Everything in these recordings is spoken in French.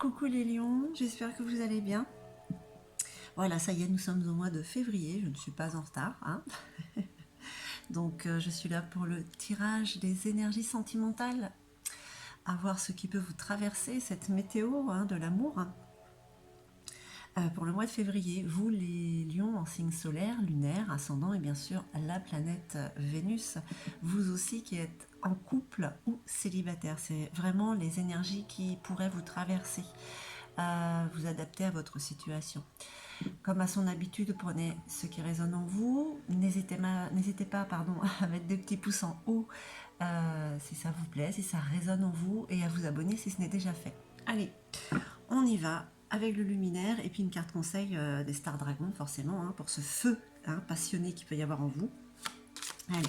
Coucou les lions, j'espère que vous allez bien. Voilà, ça y est, nous sommes au mois de février, je ne suis pas en retard, hein. Donc je suis là pour le tirage des énergies sentimentales, à voir ce qui peut vous traverser, cette météo de l'amour. Pour le mois de février, vous les lions en signe solaire, lunaire, ascendant et bien sûr la planète Vénus, vous aussi qui êtes en couple ou célibataire, c'est vraiment les énergies qui pourraient vous traverser, vous adapter à votre situation. Comme à son habitude, prenez ce qui résonne en vous. N'hésitez pas à mettre des petits pouces en haut si ça vous plaît, si ça résonne en vous, et à vous abonner si ce n'est déjà fait. Allez, on y va avec le luminaire et puis une carte conseil des Stars Dragons, forcément, pour ce feu passionné qu'il peut y avoir en vous. Allez.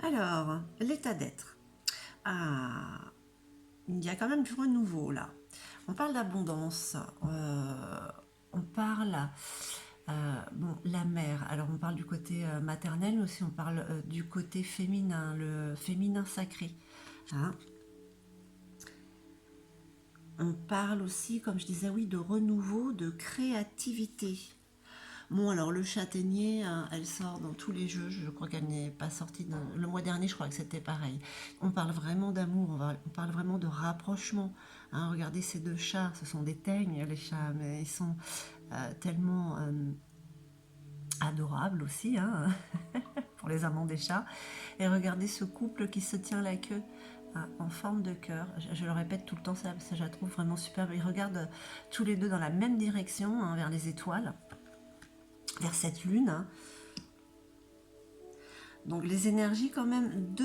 Alors, l'état d'être. Il y a quand même du renouveau là. On parle d'abondance, on parle, la mère, alors on parle du côté maternel, mais aussi on parle du côté féminin, le féminin sacré. On parle aussi, comme je disais, oui, de renouveau, de créativité. Bon, alors le châtaignier, elle sort dans tous les jeux. Je crois qu'elle n'est pas sortie le mois dernier, je crois que c'était pareil. On parle vraiment d'amour, on parle vraiment de rapprochement. Regardez ces deux chats, ce sont des teignes, les chats, mais ils sont tellement adorables aussi, pour les amants des chats. Et regardez ce couple qui se tient la queue en forme de cœur. Je le répète tout le temps, ça je la trouve vraiment superbe. Ils regardent tous les deux dans la même direction, vers les étoiles, vers cette lune. Donc les énergies quand même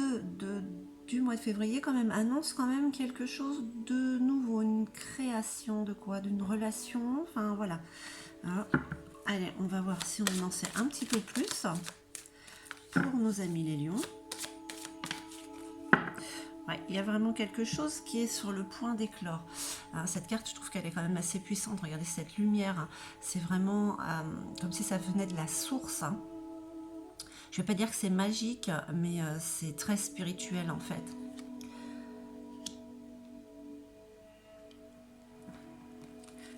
du mois de février quand même annoncent quand même quelque chose de nouveau, une création de quoi, d'une relation, enfin voilà. Alors, allez, on va voir si on en sait un petit peu plus pour nos amis les lions. Ouais, il y a vraiment quelque chose qui est sur le point d'éclore. Cette carte, je trouve qu'elle est quand même assez puissante. Regardez cette lumière, c'est vraiment comme si ça venait de la source. Je ne vais pas dire que c'est magique, mais c'est très spirituel en fait.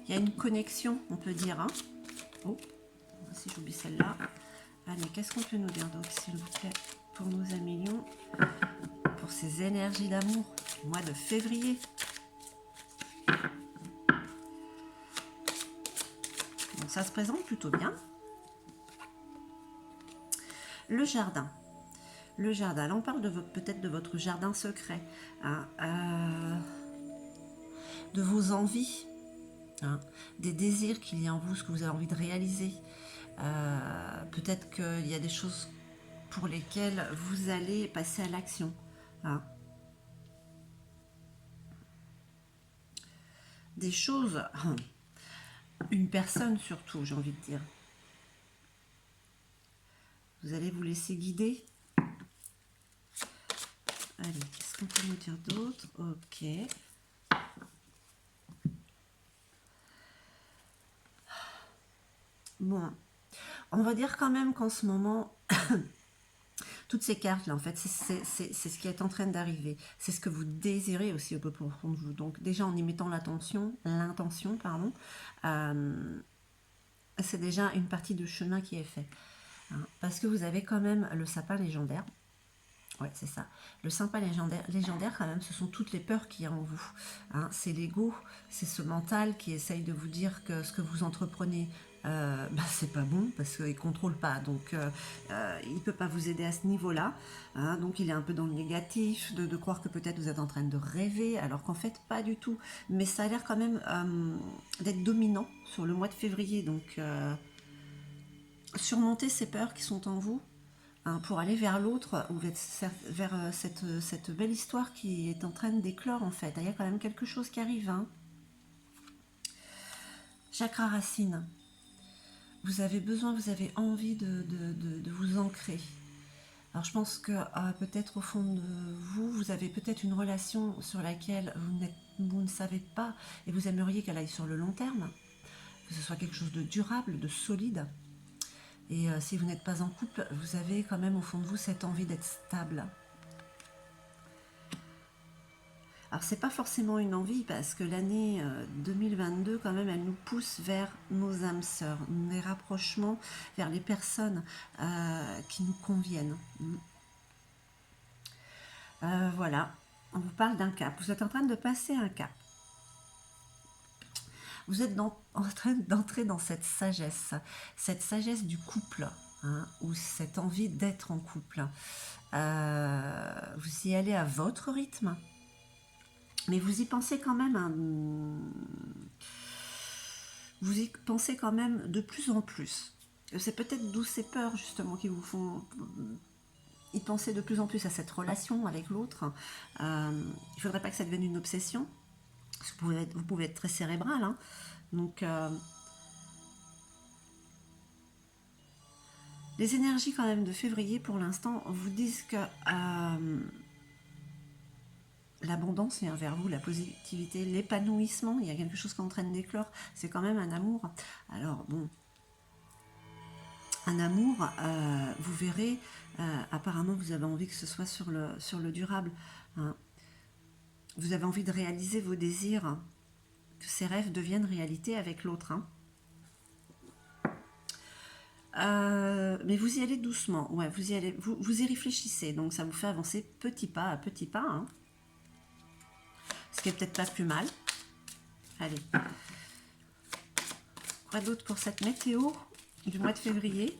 Il y a une connexion, on peut dire. Oh, si j'oublie celle-là. Allez, qu'est-ce qu'on peut nous dire donc, s'il vous plaît, pour nos amis lions, pour ces énergies d'amour, mois de février. Donc ça se présente plutôt bien. Le jardin. Le jardin, là on parle peut-être de votre jardin secret, de vos envies, des désirs qu'il y a en vous, ce que vous avez envie de réaliser. Peut-être qu'il y a des choses pour lesquelles vous allez passer à l'action. Des choses, une personne surtout, j'ai envie de dire. Vous allez vous laisser guider. Allez, qu'est-ce qu'on peut nous dire d'autre? Ok. Bon, on va dire quand même qu'en ce moment, toutes ces cartes là, en fait, c'est ce qui est en train d'arriver. C'est ce que vous désirez aussi au peu profond de vous. Donc déjà en y mettant l'intention, c'est déjà une partie de chemin qui est fait. Parce que vous avez quand même le sapin légendaire. Ouais, c'est ça. Le sapin légendaire, quand même, ce sont toutes les peurs qu'il y a en vous. C'est l'ego, c'est ce mental qui essaye de vous dire que ce que vous entreprenez, c'est pas bon parce qu'il ne contrôle pas. Donc, il ne peut pas vous aider à ce niveau-là. Donc, il est un peu dans le négatif, de croire que peut-être vous êtes en train de rêver, alors qu'en fait, pas du tout. Mais ça a l'air quand même d'être dominant sur le mois de février. Donc, surmonter ces peurs qui sont en vous, pour aller vers l'autre, ou vers cette belle histoire qui est en train d'éclore en fait. Il y a quand même quelque chose qui arrive. Chakra racine. Vous avez besoin, vous avez envie de vous ancrer. Alors je pense que peut-être au fond de vous, vous avez peut-être une relation sur laquelle vous ne savez pas et vous aimeriez qu'elle aille sur le long terme, que ce soit quelque chose de durable, de solide. Et si vous n'êtes pas en couple, vous avez quand même au fond de vous cette envie d'être stable. Alors c'est pas forcément une envie parce que l'année 2022 quand même elle nous pousse vers nos âmes sœurs, les rapprochements vers les personnes qui nous conviennent. Voilà, on vous parle d'un cap. Vous êtes en train de passer un cap. Vous êtes en train d'entrer dans cette sagesse du couple, hein, ou cette envie d'être en couple. Vous y allez à votre rythme, mais vous y pensez quand même, vous y pensez quand même de plus en plus. C'est peut-être d'où ces peurs justement qui vous font y penser de plus en plus à cette relation avec l'autre. Il ne faudrait pas que ça devienne une obsession, parce que vous pouvez être très cérébral, hein. Donc les énergies quand même de février pour l'instant vous disent que l'abondance vient vers vous, la positivité, l'épanouissement, il y a quelque chose qui est en train de d'éclore, c'est quand même un amour. Alors bon, un amour, vous verrez, apparemment vous avez envie que ce soit sur le durable, hein. Vous avez envie de réaliser vos désirs, que ces rêves deviennent réalité avec l'autre, hein. Mais vous y allez doucement, ouais, vous y réfléchissez, donc ça vous fait avancer petit pas à petit pas, hein. Ce qui est peut-être pas plus mal. Allez. Quoi d'autre pour cette météo du mois de février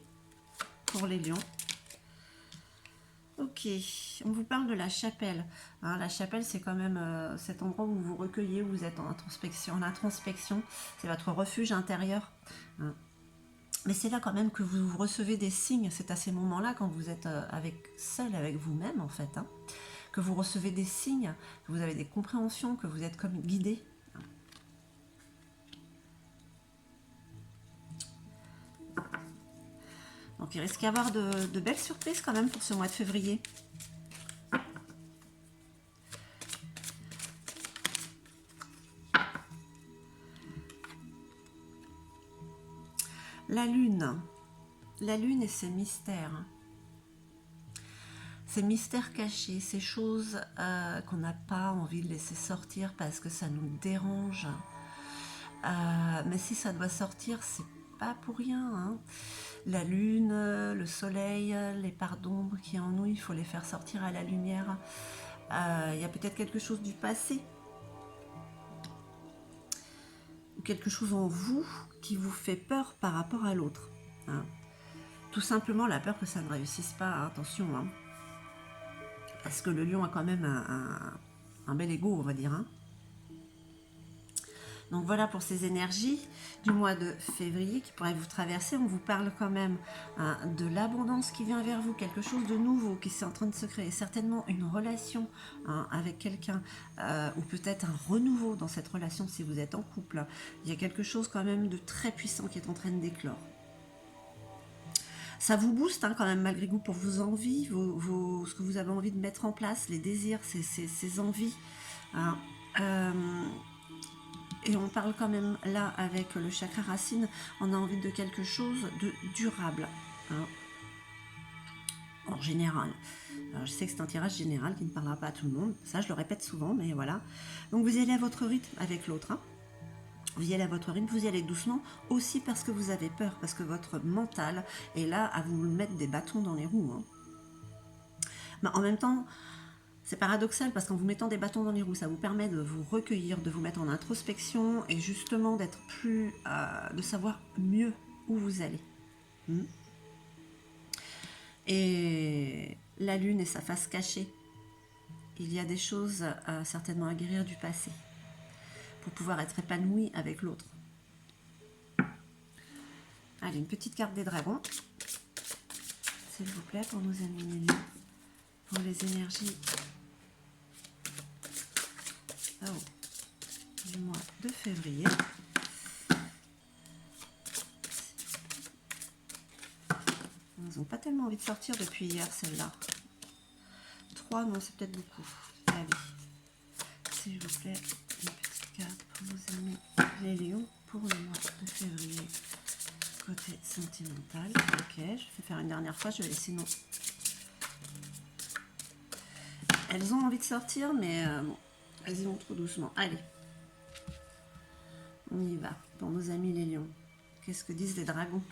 pour les lions? Ok, on vous parle de la chapelle, hein. La chapelle, c'est quand même cet endroit où vous vous recueillez, où vous êtes en introspection, c'est votre refuge intérieur, hein. Mais c'est là quand même que vous recevez des signes, c'est à ces moments-là, quand vous êtes seul avec vous-même en fait, hein, que vous recevez des signes, que vous avez des compréhensions, que vous êtes comme guidé. Donc il risque d'y avoir de belles surprises quand même pour ce mois de février. La lune et ses mystères. Ces mystères cachés, ces choses qu'on n'a pas envie de laisser sortir parce que ça nous dérange. Mais si ça doit sortir, c'est pas pour rien, hein. La lune, le soleil, les parts d'ombre qui en nous, il faut les faire sortir à la lumière. Il y a peut-être quelque chose du passé, ou quelque chose en vous qui vous fait peur par rapport à l'autre, hein. Tout simplement la peur que ça ne réussisse pas, hein, attention, hein. Parce que le lion a quand même un bel ego, on va dire, hein. Donc voilà pour ces énergies du mois de février qui pourraient vous traverser. On vous parle quand même de l'abondance qui vient vers vous, quelque chose de nouveau qui est en train de se créer. Certainement une relation avec quelqu'un ou peut-être un renouveau dans cette relation si vous êtes en couple. Il y a quelque chose quand même de très puissant qui est en train d'éclore. Ça vous booste quand même malgré tout pour vos envies, ce que vous avez envie de mettre en place, les désirs, ces envies, hein. Et on parle quand même là avec le chakra racine, on a envie de quelque chose de durable, hein, en général. Alors, je sais que c'est un tirage général qui ne parlera pas à tout le monde, ça je le répète souvent, mais voilà. Donc vous y allez à votre rythme avec l'autre, hein. Vous y allez à votre rythme, vous y allez doucement, aussi parce que vous avez peur, parce que votre mental est là à vous mettre des bâtons dans les roues, hein. Mais en même temps, c'est paradoxal parce qu'en vous mettant des bâtons dans les roues, ça vous permet de vous recueillir, de vous mettre en introspection et justement d'être plus, de savoir mieux où vous allez. Et la lune et sa face cachée, il y a des choses certainement à guérir du passé pour pouvoir être épanoui avec l'autre. Allez, une petite carte des dragons, s'il vous plaît, pour nos amis les lions, pour les énergies du mois de février. Ils n'ont pas tellement envie de sortir depuis hier, celle-là. 3, non, c'est peut-être beaucoup. Allez, s'il vous plaît, une petite carte pour nos amis les lions pour le mois de février. Côté sentimental. Ok, je vais faire une dernière fois, je vais laisser non. Elles ont envie de sortir, mais bon, Vas-y, on tout doucement. Allez. On y va. Pour nos amis les lions. Qu'est-ce que disent les dragons?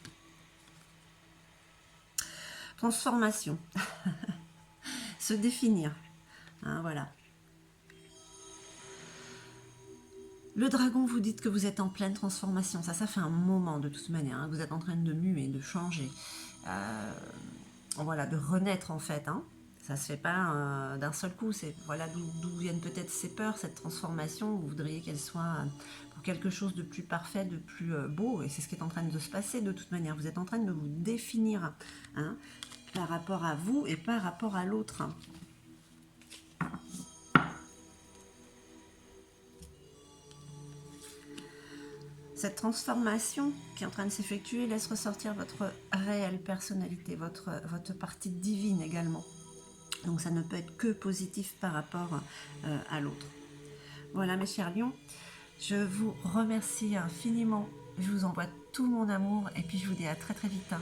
Transformation. Se définir. Hein, voilà. Le dragon, vous dites que vous êtes en pleine transformation. Ça fait un moment de toute manière. Hein, vous êtes en train de muer, de changer. Voilà, de renaître en fait. Hein. Ça se fait pas d'un seul coup. C'est voilà d'où viennent peut-être ces peurs, cette transformation. Vous voudriez qu'elle soit pour quelque chose de plus parfait, de plus beau. Et c'est ce qui est en train de se passer de toute manière. Vous êtes en train de vous définir hein, par rapport à vous et par rapport à l'autre. Cette transformation qui est en train de s'effectuer laisse ressortir votre réelle personnalité, votre partie divine également. Donc ça ne peut être que positif par rapport à l'autre. Voilà mes chers lions, je vous remercie infiniment. Je vous envoie tout mon amour et puis je vous dis à très très vite.